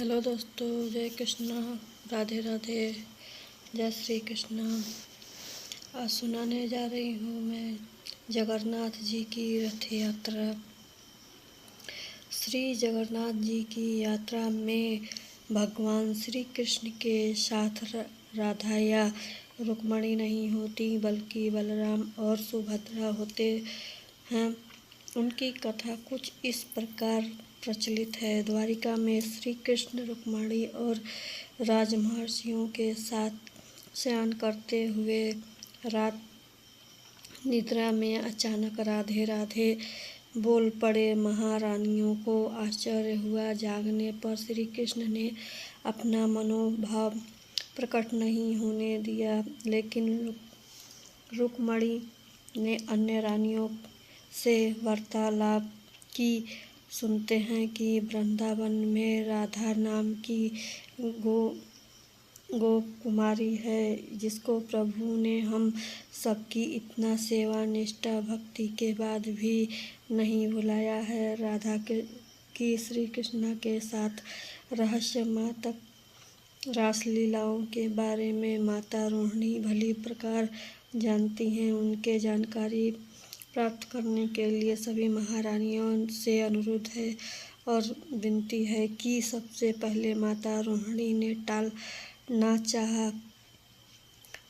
Hello दोस्तों, जय कृष्णा, राधे राधे, जय श्री कृष्णा। आज सुनाने जा रही हूँ मैं जगन्नाथ जी की रथ यात्रा। श्री जगन्नाथ जी की यात्रा में भगवान श्री कृष्ण के साथ राधा या रुक्मणी नहीं होती, बल्कि बलराम और सुभद्रा होते हैं। उनकी कथा कुछ इस प्रकार प्रचलित है। द्वारिका में श्री कृष्ण रुक्मणी और राजमहर्षियों के साथ शयन करते हुए रात निद्रा में अचानक राधे राधे बोल पड़े। महारानियों को आश्चर्य हुआ। जागने पर श्री कृष्ण ने अपना मनोभाव प्रकट नहीं होने दिया, लेकिन रुक्मणी ने अन्य रानियों से वार्तालाप की। सुनते हैं कि वृंदावन में राधा नाम की गोकुमारी है, जिसको प्रभु ने हम सबकी इतना सेवा निष्ठा भक्ति के बाद भी नहीं भुलाया है। राधा की श्री कृष्ण के साथ रहस्यमय रासलीलाओं के बारे में माता रोहिणी भली प्रकार जानती हैं। उनके जानकारी प्राप्त करने के लिए सभी महारानियों से अनुरोध है और विनती है कि सबसे पहले माता रोहिणी ने टालना चाहा,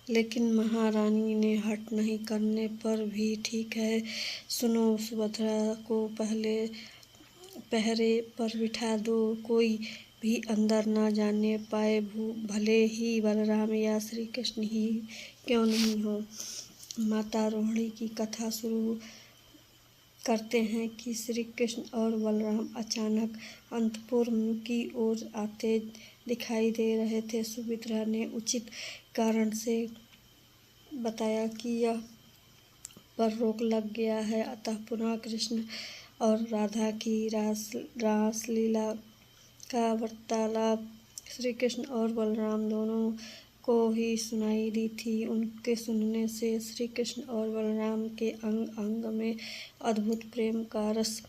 लेकिन महारानी ने हट नहीं करने पर भी ठीक है, सुनो, सुभद्रा को पहले पहरे पर बिठा दो, कोई भी अंदर न जाने पाए, भले ही बलराम या श्री कृष्ण ही क्यों नहीं हो। माता रोहिणी की कथा शुरू करते हैं कि श्री कृष्ण और बलराम अचानक अंतपुर की ओर आते दिखाई दे रहे थे। सुभद्रा ने उचित कारण से बताया कि यह पर रोक लग गया है, अतः पुनः कृष्ण और राधा की रासलीला का वार्तालाप श्री कृष्ण और बलराम दोनों को ही सुनाई दी थी। उनके सुनने से श्री कृष्ण और बलराम के अंग अंग में अद्भुत प्रेम का रस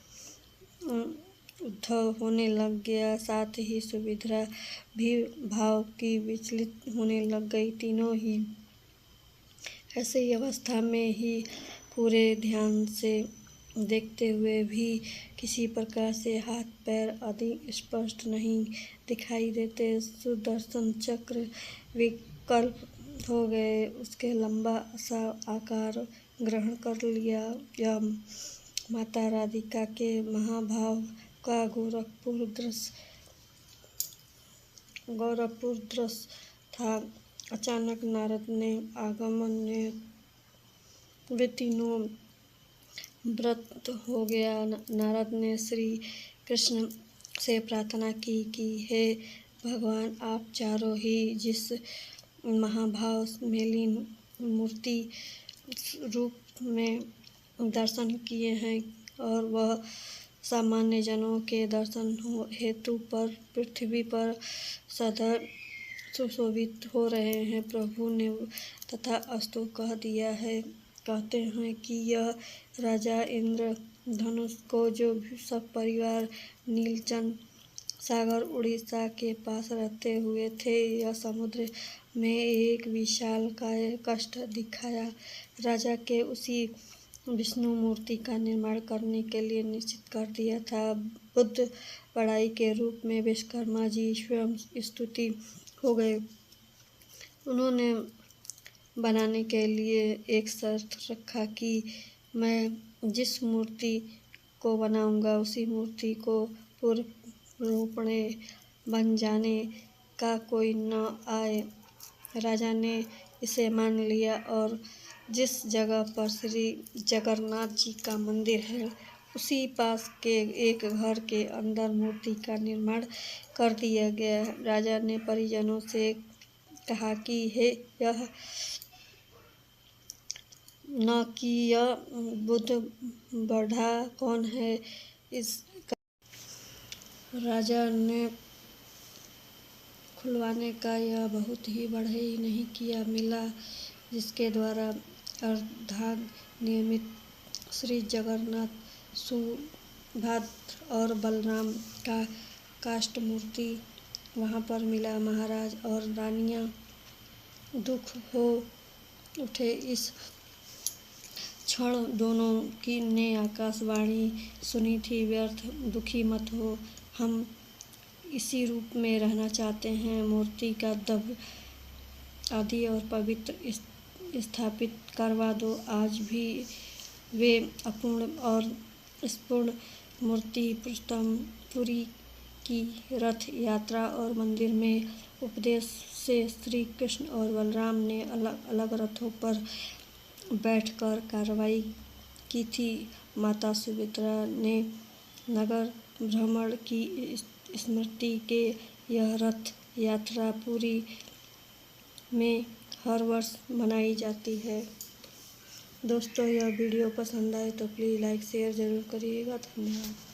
उद्भव होने लग गया। साथ ही सुभद्रा भी भाव की विचलित होने लग गई। तीनों ही ऐसी अवस्था में ही पूरे ध्यान से देखते हुए भी किसी प्रकार से हाथ पैर आदि स्पष्ट नहीं दिखाई देते। सुदर्शन चक्र विकल्प हो गए, उसके लंबा सा आकार ग्रहण कर लिया। यह माता राधिका के महाभाव का गौरवपूर्ण दृश्य था। अचानक नारद ने आगमन ने वे तीनों व्रत हो गया। नारद ने श्री कृष्ण से प्रार्थना की कि हे भगवान, आप चारों ही जिस महाभाव मेलिन मूर्ति रूप में दर्शन किए हैं और वह सामान्य जनों के दर्शन हेतु पर पृथ्वी पर सदा सुशोभित हो रहे हैं, प्रभु ने तथास्तु कह दिया है। कहते हैं कि यह राजा इंद्र धनुष को जो सब परिवार नीलचंद सागर उड़ीसा के पास रहते हुए थे, यह समुद्र में एक विशाल काय कष्ट दिखाया। राजा के उसी विष्णु मूर्ति का निर्माण करने के लिए निश्चित कर दिया था। बुद्ध बड़ाई के रूप में विश्वकर्मा जी स्वयं स्तुति हो गए। उन्होंने बनाने के लिए एक शर्त रखा कि मैं जिस मूर्ति को बनाऊंगा उसी मूर्ति को पूर्ण रूप में बन जाने का कोई न आए। राजा ने इसे मान लिया और जिस जगह पर श्री जगन्नाथ जी का मंदिर है, उसी पास के एक घर के अंदर मूर्ति का निर्माण कर दिया गया। राजा ने परिजनों से कहा कि यह न कि यह बुद्ध बढ़ा कौन है। इस राजा ने खुलवाने का यह बहुत ही बढ़े ही नहीं किया मिला, जिसके द्वारा अर्धांग नियमित श्री जगन्नाथ, सुभद्रा और बलराम का काष्ठ मूर्ति वहाँ पर मिला। महाराज और रानियाँ दुख हो उठे। इस क्षण दोनों की ने आकाशवाणी सुनी थी, व्यर्थ दुखी मत हो, हम इसी रूप में रहना चाहते हैं। मूर्ति का दभ आदि और पवित्र स्थापित करवा दो। आज भी वे अपूर्ण और स्पूर्ण मूर्ति पुरी की रथ यात्रा और मंदिर में उपदेश से श्री कृष्ण और बलराम ने अलग अलग रथों पर बैठकर कार्रवाई की थी। माता सुमित्रा ने नगर भ्रमण की स्मृति के यह रथ यात्रा पुरी में हर वर्ष मनाई जाती है। दोस्तों, यह वीडियो पसंद आए तो प्लीज़ लाइक शेयर ज़रूर करिएगा। धन्यवाद।